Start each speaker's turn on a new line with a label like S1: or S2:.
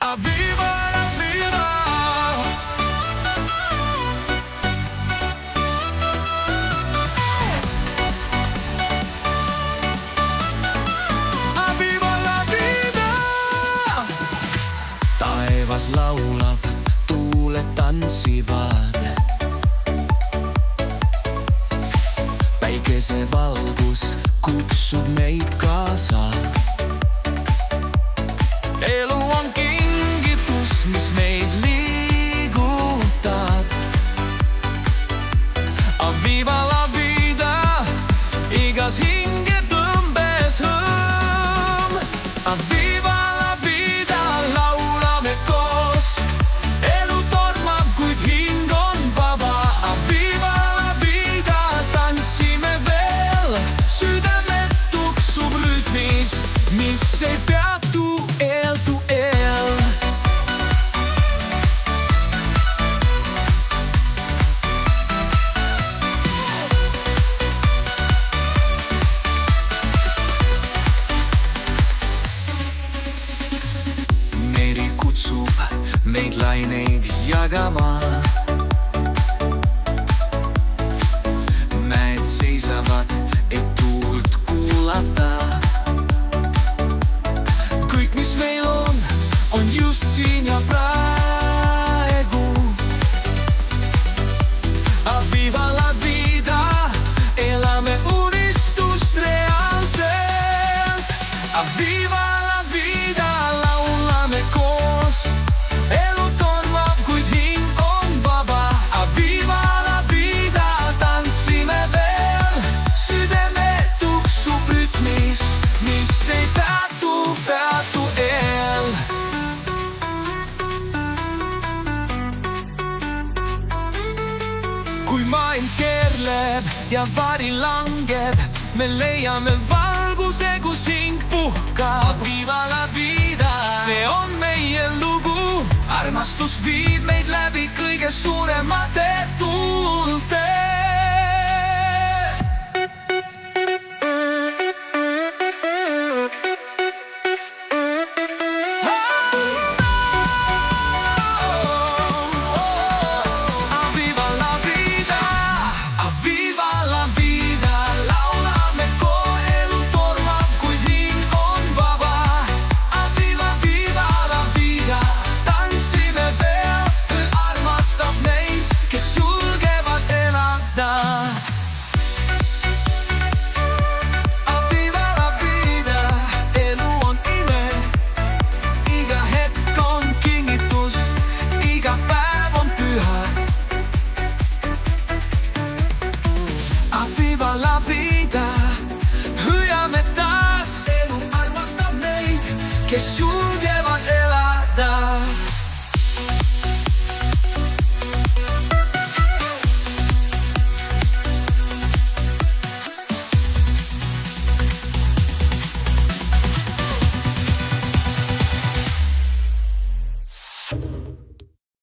S1: Aviva la vida. Aviva la vida. Taevas laulab, tuuled tantsivad. Päikesevalgus kutsub meid kaasa. Elu on kingitus, mis meid liigutab. Aviva la vida, igas hingetõmbes hõõm. Aviva la vida, laulame koos. Elu tormab, kuid hing on vaba. Aviva la vida, tantsime veel. Südamed tuksub rütmis, mis ei peatu. Kutsub meid laineid jagama. Mäed seisavad, et tuult kuulata. Kõik, mis meil on just siin ja praegu. Aviva la vida, elame unistust reaalselt. Aviva la vida, laulame koos. Elu tormab, kuid hing on vaba. Aviva la vida, tantsime veel. Südamed tuksub rütmis, mis ei peatu eel. Kui maailm keerleb ja vari langeb, me leiame valguse, kus hing puhkab. Aviva la vida, see on meie lugu. Armastus viib meid läbi kõige suuremate tuulte. Aviva la vida, aviva la vida, laulame koos. Elu tormab, kuid hing on vaba. Aviva, viva la vida, tantsime veel. Armastab neid, kes julgevad elada. Aviva la vida, elu on ime. Iga hetk on kingitus, iga päev on püha. Aviva la vida, hüüame taas. Elu armastab neid, kes julgevad.